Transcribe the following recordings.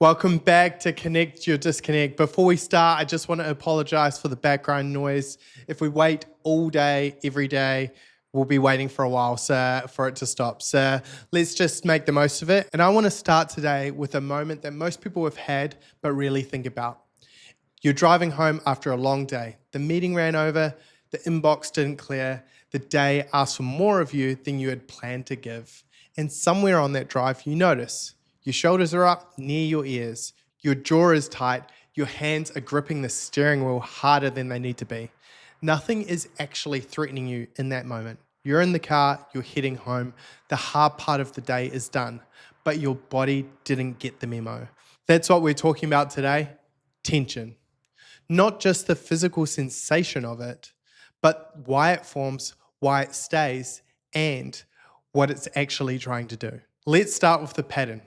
Welcome back to Connect Your Disconnect. Before we start, I just want to apologize for the background noise. If we wait all day, every day, we'll be waiting for a while for it to stop. So let's just make the most of it. And I want to start today with a moment that most people have had, but really think about. You're driving home after a long day. The meeting ran over, the inbox didn't clear, the day asked for more of you than you had planned to give. And somewhere on that drive, you notice your shoulders are up near your ears, your jaw is tight, your hands are gripping the steering wheel harder than they need to be. Nothing is actually threatening you in that moment. You're in the car, you're heading home, the hard part of the day is done, but your body didn't get the memo. That's what we're talking about today, tension. Not just the physical sensation of it, but why it forms, why it stays, and what it's actually trying to do. Let's start with the pattern.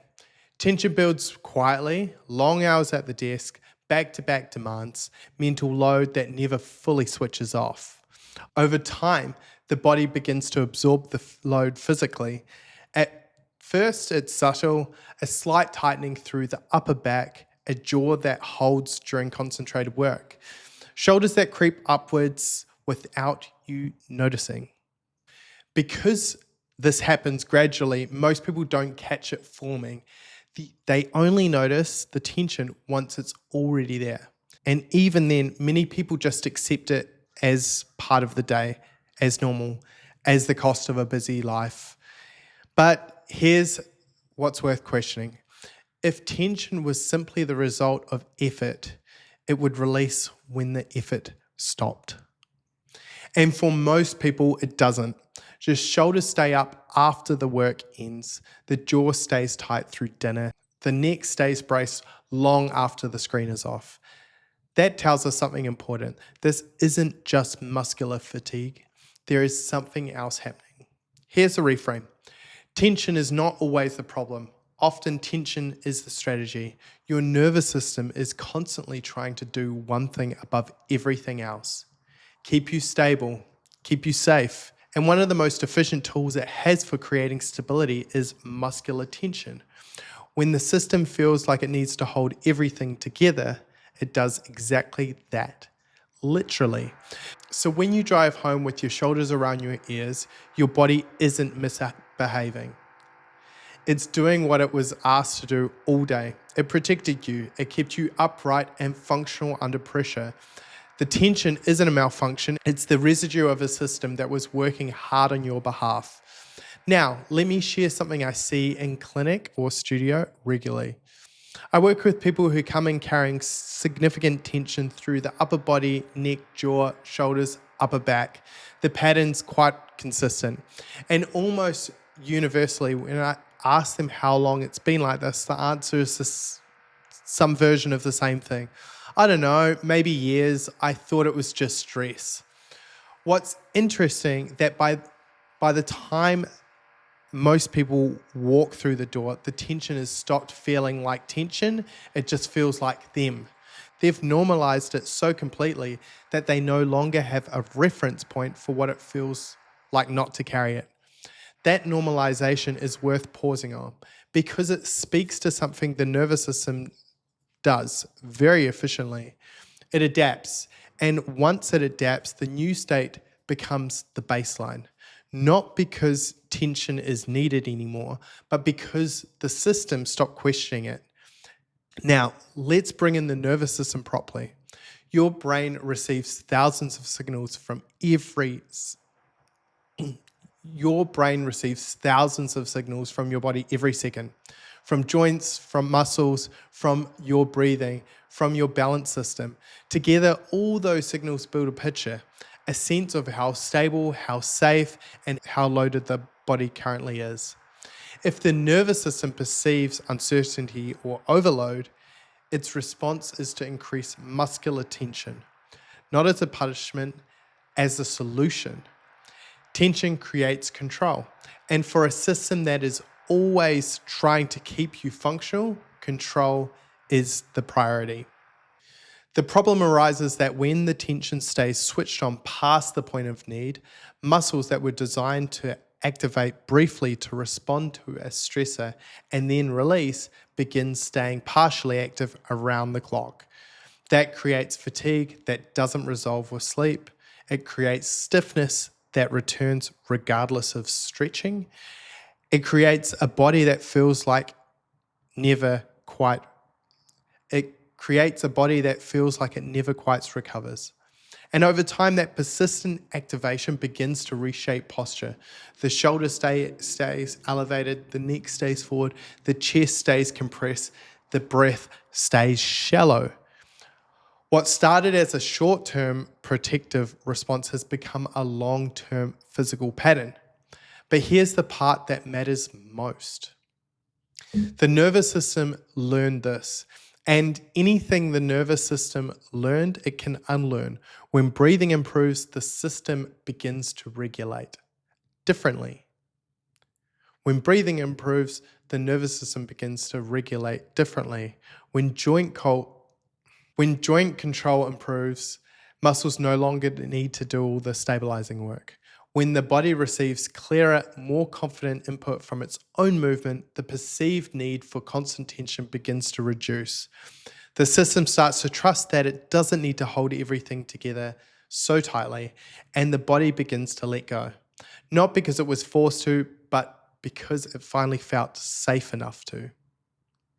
Tension builds quietly, long hours at the desk, back-to-back demands, mental load that never fully switches off. Over time, the body begins to absorb the load physically. At first, it's subtle, a slight tightening through the upper back, a jaw that holds during concentrated work, shoulders that creep upwards without you noticing. Because this happens gradually, most people don't catch it forming. They only notice the tension once it's already there. And even then, many people just accept it as part of the day, as normal, as the cost of a busy life. But here's what's worth questioning. If tension was simply the result of effort, it would release when the effort stopped. And for most people, it doesn't. Just shoulders stay up after the work ends. The jaw stays tight through dinner. The neck stays braced long after the screen is off. That tells us something important. This isn't just muscular fatigue. There is something else happening. Here's the reframe. Tension is not always the problem. Often tension is the strategy. Your nervous system is constantly trying to do one thing above everything else. Keep you stable, keep you safe. And one of the most efficient tools it has for creating stability is muscular tension. When the system feels like it needs to hold everything together, it does exactly that, literally. So when you drive home with your shoulders around your ears, your body isn't misbehaving. It's doing what it was asked to do all day. It protected you. It kept you upright and functional under pressure. The tension isn't a malfunction. It's the residue of a system that was working hard on your behalf. Now, let me share something I see in clinic or studio regularly. I work with people who come in carrying significant tension through the upper body, neck, jaw, shoulders, upper back. The pattern's quite consistent. And almost universally, when I ask them how long it's been like this, the answer is some version of the same thing. I don't know, maybe years. I thought it was just stress. What's interesting that by the time most people walk through the door, the tension has stopped feeling like tension. It just feels like them. They've normalized it so completely that they no longer have a reference point for what it feels like not to carry it. That normalization is worth pausing on because it speaks to something the nervous system does very efficiently. It adapts. And once it adapts, the new state becomes the baseline. Not because tension is needed anymore, but because the system stopped questioning it. Now, let's bring in the nervous system properly. Your brain receives thousands of signals from your body every second. From joints, from muscles, from your breathing, from your balance system. Together, all those signals build a picture, a sense of how stable, how safe, and how loaded the body currently is. If the nervous system perceives uncertainty or overload, its response is to increase muscular tension, not as a punishment, as a solution. Tension creates control. And for a system that is always trying to keep you functional, control is the priority. The problem arises that when the tension stays switched on past the point of need, muscles that were designed to activate briefly to respond to a stressor, and then release, begins staying partially active around the clock. That creates fatigue that doesn't resolve with sleep. It creates stiffness that returns regardless of stretching. It creates a body that feels like it never quite recovers. And over time, that persistent activation begins to reshape posture. The shoulder stays elevated, the neck stays forward, the chest stays compressed, the breath stays shallow. What started as a short-term protective response has become a long-term physical pattern. But here's the part that matters most. The nervous system learned this, and anything the nervous system learned, it can unlearn. When breathing improves, the system begins to regulate differently. When breathing improves, the nervous system begins to regulate differently. When joint control improves, muscles no longer need to do all the stabilizing work. When the body receives clearer, more confident input from its own movement, the perceived need for constant tension begins to reduce. The system starts to trust that it doesn't need to hold everything together so tightly, and the body begins to let go. Not because it was forced to, but because it finally felt safe enough to.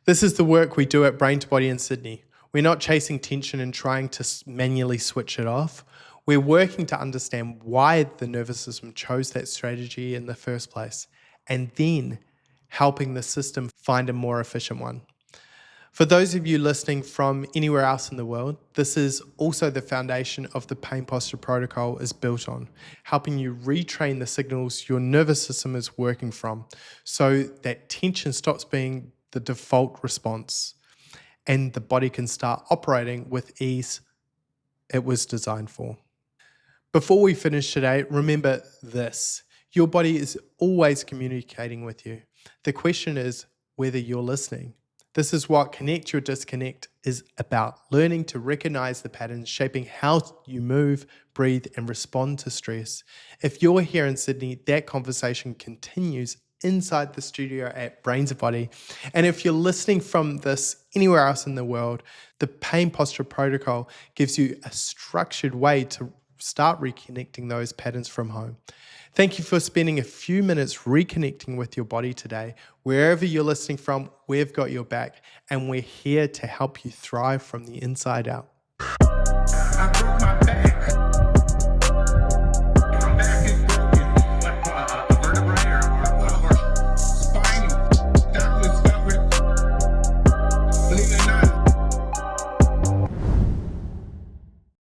This is the work we do at Brain to Body in Sydney. We're not chasing tension and trying to manually switch it off. We're working to understand why the nervous system chose that strategy in the first place, and then helping the system find a more efficient one. For those of you listening from anywhere else in the world, this is also the foundation of the Pain Posture Protocol is built on, helping you retrain the signals your nervous system is working from so that tension stops being the default response and the body can start operating with ease it was designed for. Before we finish today, remember this. Your body is always communicating with you. The question is whether you're listening. This is what Connect Your Disconnect is about, learning to recognize the patterns shaping how you move, breathe, and respond to stress. If you're here in Sydney, that conversation continues inside the studio at Brain to Body. And if you're listening from this anywhere else in the world, the Pain Posture Protocol gives you a structured way to start reconnecting those patterns from home. Thank you for spending a few minutes reconnecting with your body today. Wherever you're listening from, we've got your back, and we're here to help you thrive from the inside out.